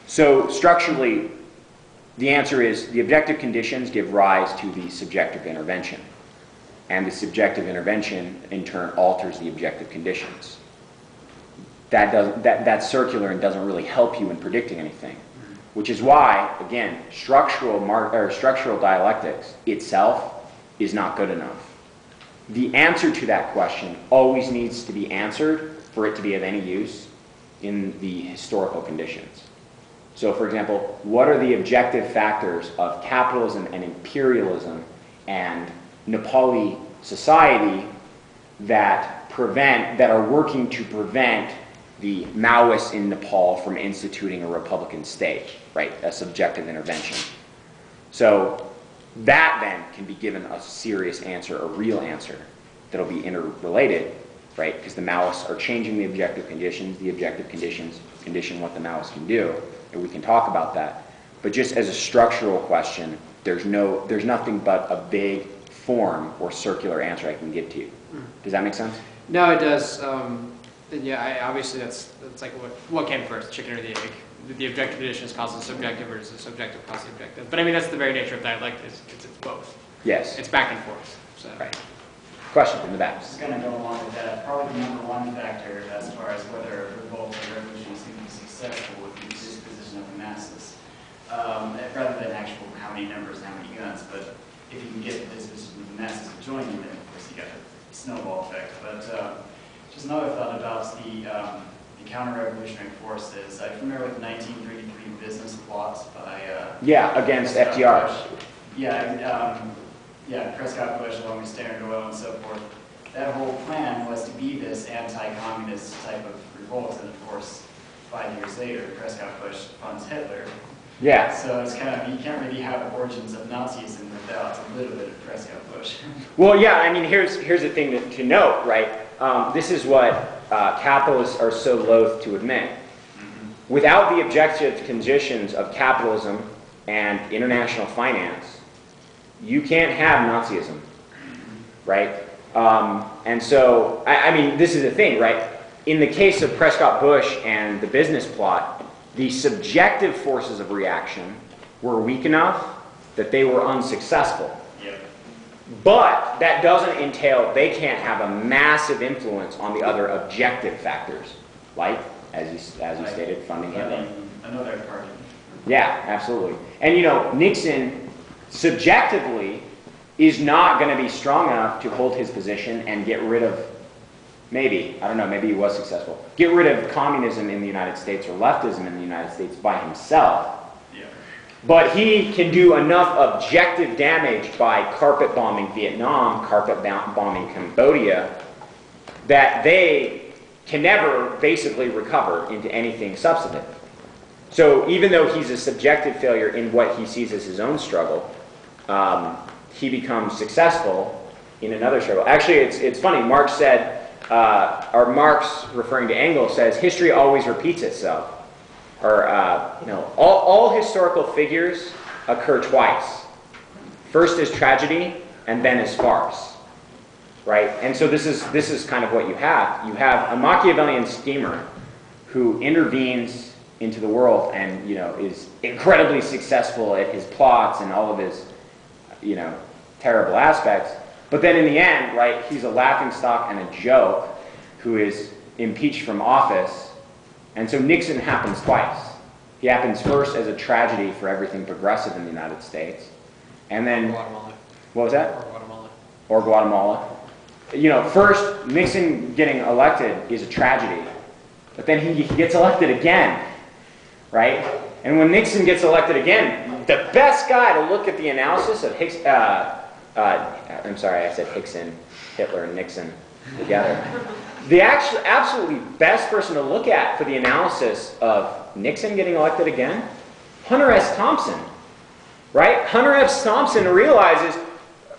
So structurally, the answer is the objective conditions give rise to the subjective intervention. And the subjective intervention, in turn, alters the objective conditions. That's circular and doesn't really help you in predicting anything. Which is why, again, structural dialectics itself is not good enough. The answer to that question always needs to be answered for it to be of any use in the historical conditions. So, for example, what are the objective factors of capitalism and imperialism and Nepali society that are working to prevent the Maoists in Nepal from instituting a republican state, right? A subjective intervention. So that then can be given a serious answer, a real answer that'll be interrelated, right? Because the Maoists are changing the objective conditions condition what the Maoists can do, and we can talk about that. But just as a structural question, there's nothing but a big form or circular answer I can give to you. Does that make sense? No, it does. Yeah, obviously that's like what came first, chicken or the egg? The objective conditions cause the subjective, or does the subjective cause the objective? But I mean, that's the very nature of dialectics. It's both. Yes. It's back and forth. So. Right. Question in the back. Just going to go along with that. Probably the number one factor as far as whether a revolt or revolution is going to be successful would be the disposition of the masses, rather than actual how many numbers and how many guns. But if you can get the disposition of the masses to join you, then of course you got a snowball effect. But just another thought about the counter-revolutionary forces. I'm familiar with the 1933 business plot by against FDR. Prescott Bush along with Standard Oil and so forth. That whole plan was to be this anti-communist type of revolt, and of course, 5 years later, Prescott Bush funds Hitler. Yeah. So it's kind of, you can't really have origins of Nazism without a little bit of Prescott Bush. Well, yeah, I mean, here's the thing to note, right? This is what capitalists are so loath to admit. Without the objective conditions of capitalism and international finance, you can't have Nazism, right? And so, I mean, this is the thing, right? In the case of Prescott Bush and the business plot, the subjective forces of reaction were weak enough that they were unsuccessful. Yep. But that doesn't entail they can't have a massive influence on the other objective factors, like, as you stated, funding Hitler. Another party. Yeah, absolutely. And you know, Nixon subjectively is not going to be strong enough to hold his position and get rid of, maybe he was successful, get rid of communism in the United States or leftism in the United States by himself. Yeah. But he can do enough objective damage by carpet bombing Vietnam, carpet bombing Cambodia, that they can never basically recover into anything substantive. So even though he's a subjective failure in what he sees as his own struggle, he becomes successful in another struggle. Actually, it's funny. Marx said, or Marx, referring to Engels, says history always repeats itself. Or all historical figures occur twice. First as tragedy, and then as farce. Right? And so this is kind of what you have. You have a Machiavellian schemer who intervenes into the world and is incredibly successful at his plots and all of his terrible aspects. But then in the end, right, he's a laughingstock and a joke who is impeached from office. And so Nixon happens twice. He happens first as a tragedy for everything progressive in the United States. And then, Guatemala. What was that? Or Guatemala. First, Nixon getting elected is a tragedy. But then he gets elected again, right? And when Nixon gets elected again, the best guy to look at the analysis of I'm sorry, I said Hickson, Hitler and Nixon together. The absolutely best person to look at for the analysis of Nixon getting elected again, Hunter S. Thompson, right? Hunter S. Thompson realizes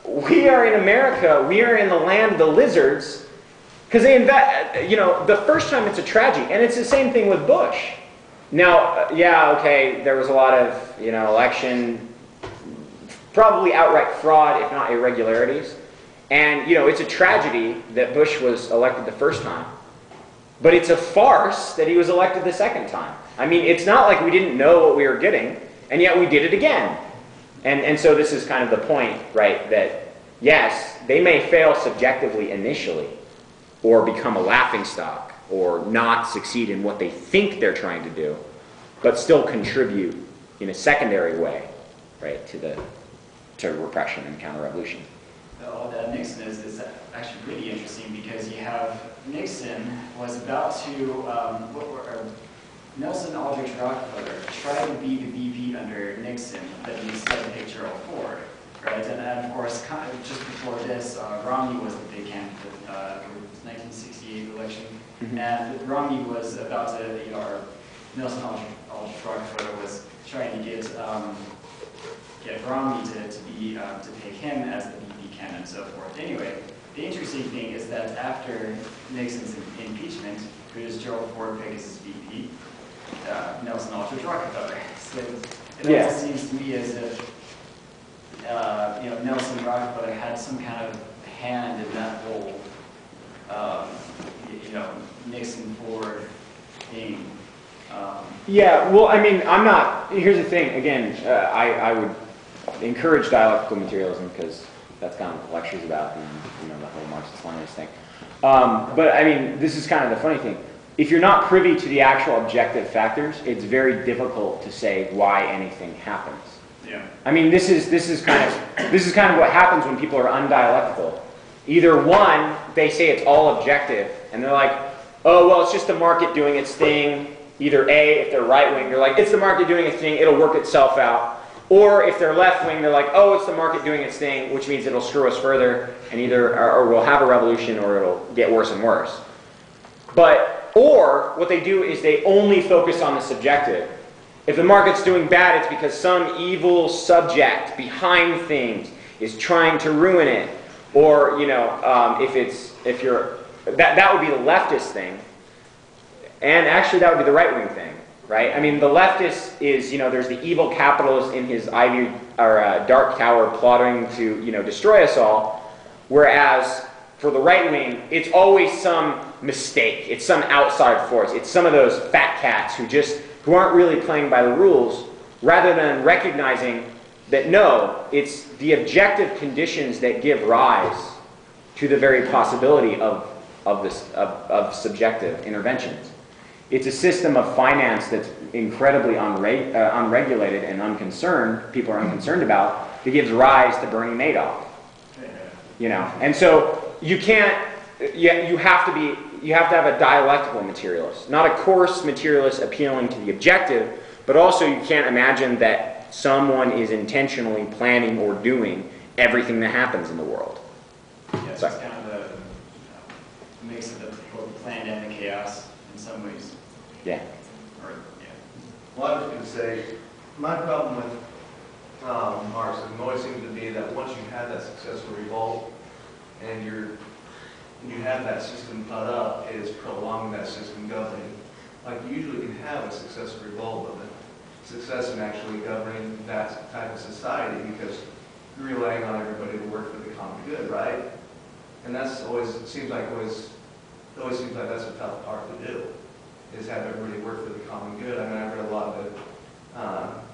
we are in America, we are in the land of the lizards, because they the first time it's a tragedy, and it's the same thing with Bush. Now, there was a lot of, election, probably outright fraud, if not irregularities. And, it's a tragedy that Bush was elected the first time. But it's a farce that he was elected the second time. I mean, it's not like we didn't know what we were getting, and yet we did it again. And so this is kind of the point, right, that yes, they may fail subjectively initially, or become a laughingstock, or not succeed in what they think they're trying to do, but still contribute in a secondary way, right, to repression and counter-revolution. All that Nixon is actually really interesting because you have Nixon was about to, Nelson Aldrich Rockefeller tried to be the VP under Nixon, but he instead picked Gerald Ford, right? And of course, just before this, Romney was the big candidate for the 1968 election, and Romney was about to, or Nelson Aldrich Rockefeller was trying to get Romney to pick him as the VP candidate and so forth. Anyway, the interesting thing is that after Nixon's impeachment, who does Gerald Ford pick as his VP? Nelson Aldrich Rockefeller. So it almost seems to me as if Nelson Rockefeller had some kind of hand in that whole Nixon Ford thing. Yeah, well, I mean, I'm not, here's the thing, again, I would encourage dialectical materialism because that's kind of what the lecture's about, and the whole Marxist-Leninist thing. But I mean, this is kind of the funny thing. If you're not privy to the actual objective factors, it's very difficult to say why anything happens. Yeah. I mean, this is kind of what happens when people are undialectical. Either one, they say it's all objective, and they're like, oh, well, it's just the market doing its thing. Either A, if they're right-wing, they're like, it's the market doing its thing, it'll work itself out. Or if they're left-wing, they're like, oh, it's the market doing its thing, which means it'll screw us further, and or we'll have a revolution, or it'll get worse and worse. Or what they do is they only focus on the subjective. If the market's doing bad, it's because some evil subject behind things is trying to ruin it. Or, that would be the leftist thing. And actually, that would be the right-wing thing, right? I mean, the leftist is, there's the evil capitalist in his dark tower plotting to, destroy us all. Whereas for the right wing, it's always some mistake. It's some outside force. It's some of those fat cats who aren't really playing by the rules, rather than recognizing that no, it's the objective conditions that give rise to the very possibility of subjective interventions. It's a system of finance that's incredibly unregulated and unconcerned, people are unconcerned about, that gives rise to Bernie Madoff. And so you can't, you have to have a dialectical materialist, not a coarse materialist appealing to the objective, but also you can't imagine that someone is intentionally planning or doing everything that happens in the world. Yeah, it's kind of a mix of both the planned and the chaos in some ways. Yeah. Well, I was going to say, my problem with Marxism always seems to be that once you have that successful revolt and you have that system put up, is prolonging that system governing. Like you usually can have a successful revolt of a success in actually governing that type of society because you're relying on everybody to work for the common good, right? And that's always seems like that's a tough part to do, is have everybody work for the common good. I mean, I've read a lot of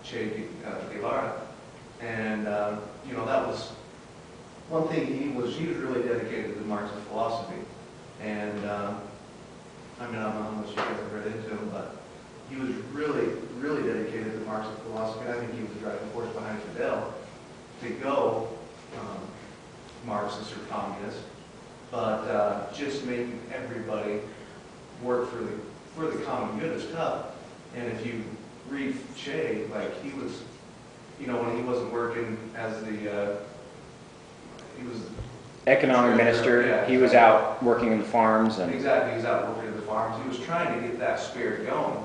Che Guevara, and that was one thing. He was really dedicated to Marxist philosophy, and I don't know how much you guys have read into him, but he was really dedicated to Marxist philosophy. I think he was the driving force behind Fidel to go Marxist or communist, but just making everybody work for the common good is tough. And if you read Che, like he was, when he wasn't working as he was economic minister, yeah, he was out working in the farms. Exactly, he was out working in the farms. He was trying to get that spirit going,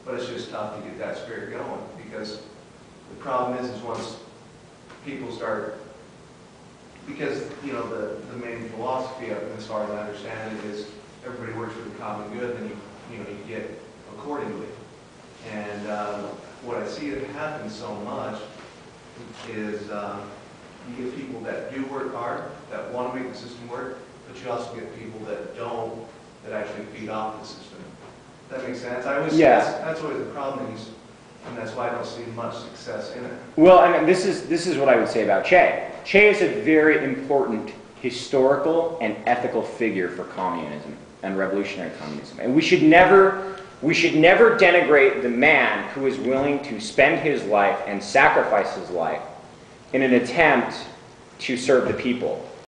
but it's just tough to get that spirit going because the problem is once people start, because the main philosophy of it, as far as I understand it, is everybody works for the common good, and you get accordingly. And what I see that happens so much is you get people that do work hard, that want to make the system work, but you also get people that don't, that actually feed off the system. That makes sense. I always, Yeah. that's always the problem, and that's why I don't see much success in it. Well, I mean, this is what I would say about Che. Che is a very important historical and ethical figure for communism and revolutionary communism. And we should never denigrate the man who is willing to spend his life and sacrifice his life in an attempt to serve the people.